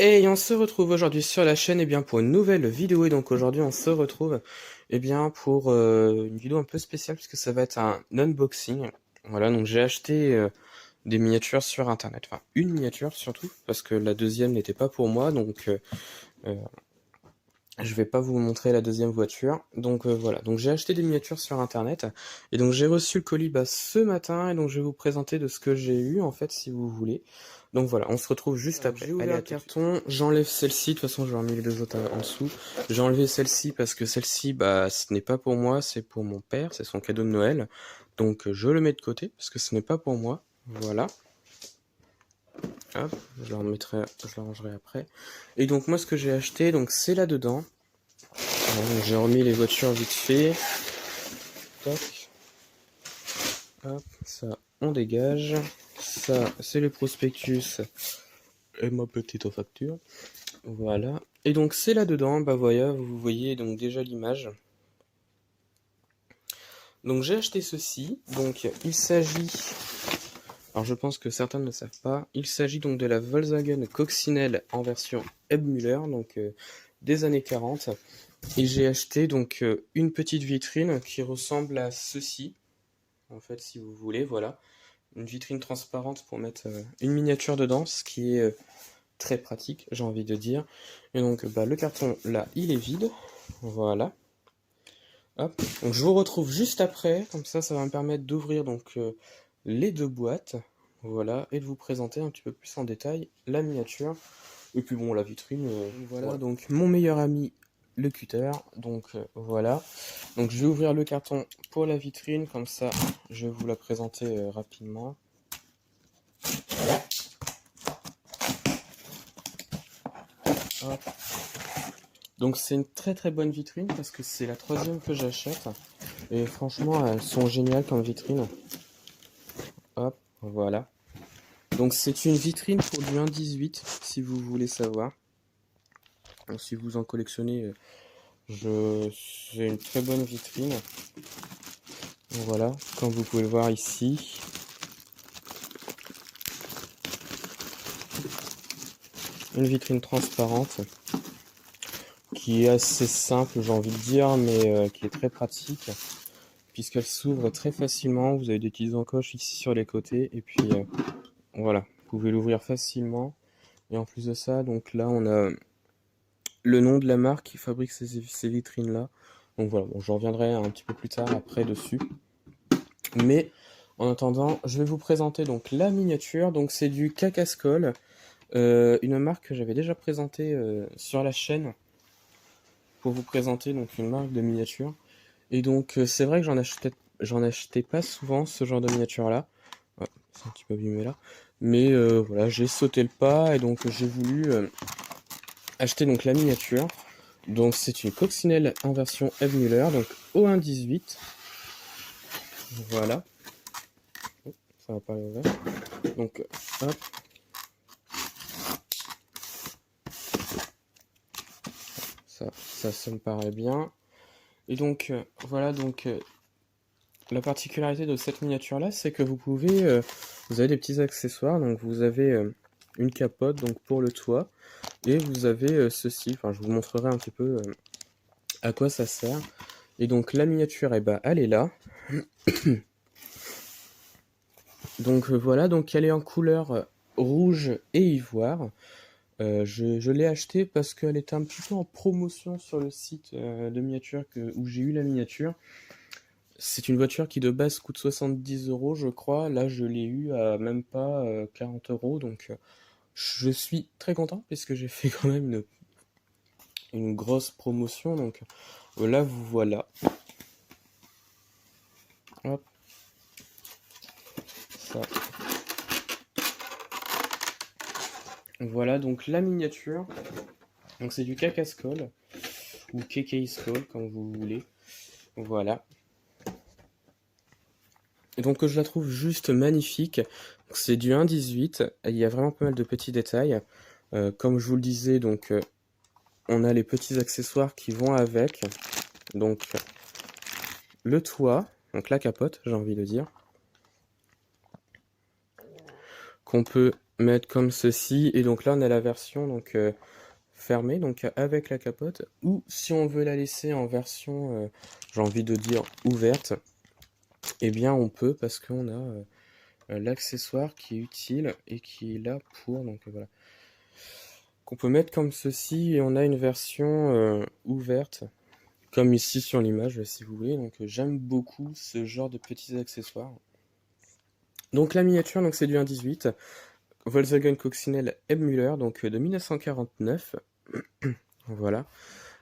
Et on se retrouve aujourd'hui sur la chaîne pour une nouvelle vidéo. Et donc aujourd'hui on se retrouve pour une vidéo un peu spéciale puisque ça va être un unboxing. Voilà, donc j'ai acheté des miniatures sur internet. Enfin une miniature surtout parce que la deuxième n'était pas pour moi. Donc euh, je vais pas vous montrer la deuxième voiture. Donc voilà, donc j'ai acheté des miniatures sur internet. Et donc j'ai reçu le colis ce matin. Et donc je vais vous présenter de ce que j'ai eu en fait si vous voulez. Donc voilà, on se retrouve juste après. J'ai ouvert le carton, j'enlève celle-ci, de toute façon je vais remettre les deux autres en dessous. J'ai enlevé celle-ci parce que celle-ci, ce n'est pas pour moi, c'est pour mon père, c'est son cadeau de Noël. Donc je le mets de côté parce que ce n'est pas pour moi. Voilà. Hop, je la rangerai après. Et donc moi ce que j'ai acheté, donc c'est là-dedans. J'ai remis les voitures vite fait. Tac. Hop, ça on dégage. Ça c'est le prospectus et ma petite facture. Voilà. Et donc c'est là-dedans, voilà, vous voyez donc déjà l'image. Donc j'ai acheté ceci. Donc il s'agit, alors je pense que certains ne le savent pas, il s'agit donc de la Volkswagen Coccinelle en version Ebmüller, donc des années 40. Et j'ai acheté donc une petite vitrine qui ressemble à ceci, en fait si vous voulez, voilà. Une vitrine transparente pour mettre une miniature dedans, ce qui est très pratique, j'ai envie de dire. Et donc le carton là il est vide, voilà. Hop. Donc je vous retrouve juste après, comme ça va me permettre d'ouvrir donc les deux boîtes, voilà, et de vous présenter un petit peu plus en détail la miniature. Et puis bon, la vitrine, voilà, donc mon meilleur ami, le cutter, donc voilà. Donc je vais ouvrir le carton pour la vitrine, comme ça je vais vous la présenter rapidement. Hop. Donc c'est une très très bonne vitrine parce que c'est la troisième que j'achète. Et franchement, elles sont géniales comme vitrine. Hop, voilà. Donc c'est une vitrine pour du 1,18 si vous voulez savoir. Donc, si vous en collectionnez, c'est une très bonne vitrine. Donc, voilà, comme vous pouvez le voir ici. Une vitrine transparente qui est assez simple, j'ai envie de dire, mais qui est très pratique puisqu'elle s'ouvre très facilement. Vous avez des petites encoches ici sur les côtés et puis voilà, vous pouvez l'ouvrir facilement. Et en plus de ça, donc là on a le nom de la marque qui fabrique ces vitrines là. Donc voilà, bon, j'en reviendrai un petit peu plus tard après dessus. Mais en attendant, je vais vous présenter donc la miniature. Donc c'est du Cacascol, une marque que j'avais déjà présentée sur la chaîne pour vous présenter donc une marque de miniature. Et donc c'est vrai que j'en achetais pas souvent ce genre de miniature là. Ouais, c'est un petit peu abîmé là. Mais voilà, j'ai sauté le pas et donc j'ai voulu acheter donc la miniature. Donc c'est une coccinelle en version Ebmüller, donc au 1,18. Voilà. Oh, ça va pas aller ouvert. Donc hop. Ça me paraît bien. Et donc voilà, donc la particularité de cette miniature là, c'est que vous avez des petits accessoires. Donc vous avez une capote donc pour le toit et vous avez ceci. Enfin, je vous montrerai un petit peu à quoi ça sert. Et donc la miniature, elle est là. Donc voilà, donc elle est en couleur rouge et ivoire. Je l'ai acheté parce qu'elle était un petit peu en promotion sur le site de miniature où j'ai eu la miniature. C'est une voiture qui de base coûte 70 euros, je crois. Là, je l'ai eu à même pas 40 euros. Donc, je suis très content puisque j'ai fait quand même une grosse promotion. Donc, là, vous voilà. Hop. Ça. Voilà donc la miniature. Donc, c'est du Cacascol ou Kekeiscol, comme vous voulez. Voilà. Et donc je la trouve juste magnifique. C'est du 1,18. Il y a vraiment pas mal de petits détails. Comme je vous le disais, donc on a les petits accessoires qui vont avec. Donc le toit, donc la capote, j'ai envie de dire, qu'on peut mettre comme ceci. Et donc là, on a la version donc fermée, donc avec la capote. Ou si on veut la laisser en version, j'ai envie de dire, ouverte, eh bien on peut, parce qu'on a l'accessoire qui est utile et qui est là pour, donc voilà, qu'on peut mettre comme ceci. Et on a une version ouverte, comme ici sur l'image, si vous voulez. Donc j'aime beaucoup ce genre de petits accessoires. Donc la miniature, donc c'est du 1.18 Volkswagen Coccinelle M. Müller, donc de 1949. Voilà.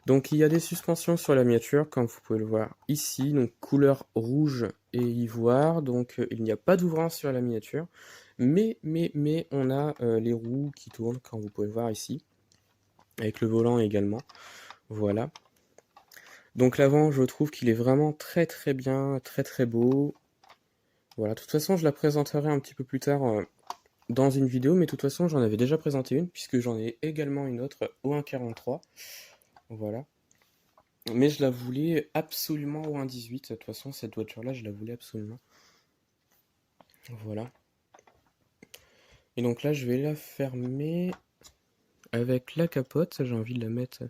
Donc il y a des suspensions sur la miniature, comme vous pouvez le voir ici, donc couleur rouge et ivoire. Donc il n'y a pas d'ouvrant sur la miniature, mais on a les roues qui tournent, comme vous pouvez le voir ici, avec le volant également. Voilà. Donc l'avant, je trouve qu'il est vraiment très bien, très beau. Voilà. De toute façon, je la présenterai un petit peu plus tard dans une vidéo, mais de toute façon, j'en avais déjà présenté une, puisque j'en ai également une autre au 1.43. Voilà. Mais je la voulais absolument au 1.18. De toute façon, cette voiture-là, je la voulais absolument. Voilà. Et donc là, je vais la fermer avec la capote. J'ai envie de la mettre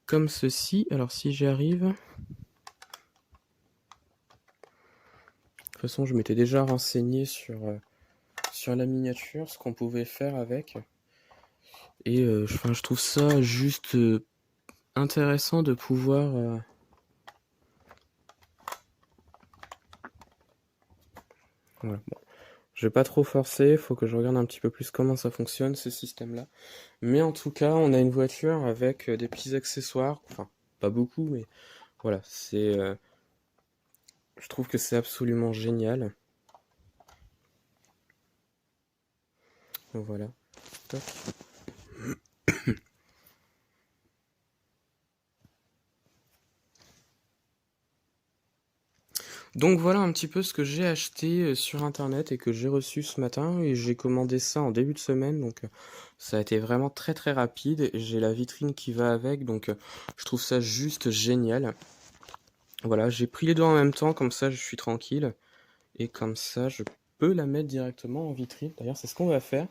comme ceci. Alors, si j'y arrive... De toute façon, je m'étais déjà renseigné sur la miniature, ce qu'on pouvait faire avec. Et je trouve ça juste intéressant de pouvoir... Voilà, bon. Je vais pas trop forcer, faut que je regarde un petit peu plus comment ça fonctionne, ce système-là. Mais en tout cas, on a une voiture avec des petits accessoires, enfin, pas beaucoup, mais voilà, c'est... je trouve que c'est absolument génial. Voilà. Tac. Donc voilà un petit peu ce que j'ai acheté sur internet et que j'ai reçu ce matin, et j'ai commandé ça en début de semaine, donc ça a été vraiment très rapide. J'ai la vitrine qui va avec, donc je trouve ça juste génial. Voilà, j'ai pris les deux en même temps, comme ça je suis tranquille, et comme ça je peux la mettre directement en vitrine. D'ailleurs c'est ce qu'on va faire,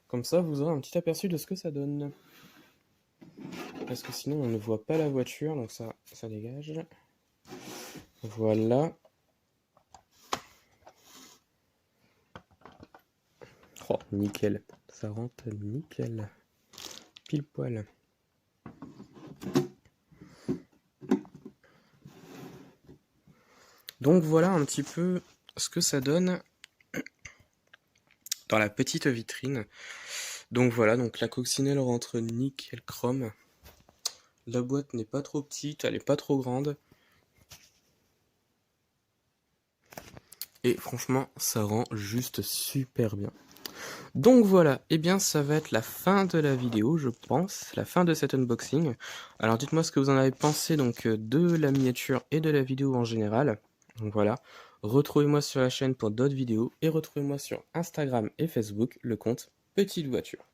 comme ça vous aurez un petit aperçu de ce que ça donne. Parce que sinon on ne voit pas la voiture, donc ça dégage. Voilà. Oh, nickel. Ça rentre nickel. Pile poil. Donc voilà un petit peu ce que ça donne dans la petite vitrine. Donc voilà, donc la coccinelle rentre nickel chrome. La boîte n'est pas trop petite, elle est pas trop grande. Et franchement, ça rend juste super bien. Donc voilà, et bien ça va être la fin de la vidéo, je pense, la fin de cet unboxing. Alors dites-moi ce que vous en avez pensé donc de la miniature et de la vidéo en général. Donc voilà, retrouvez-moi sur la chaîne pour d'autres vidéos et retrouvez-moi sur Instagram et Facebook, le compte Petite Voiture.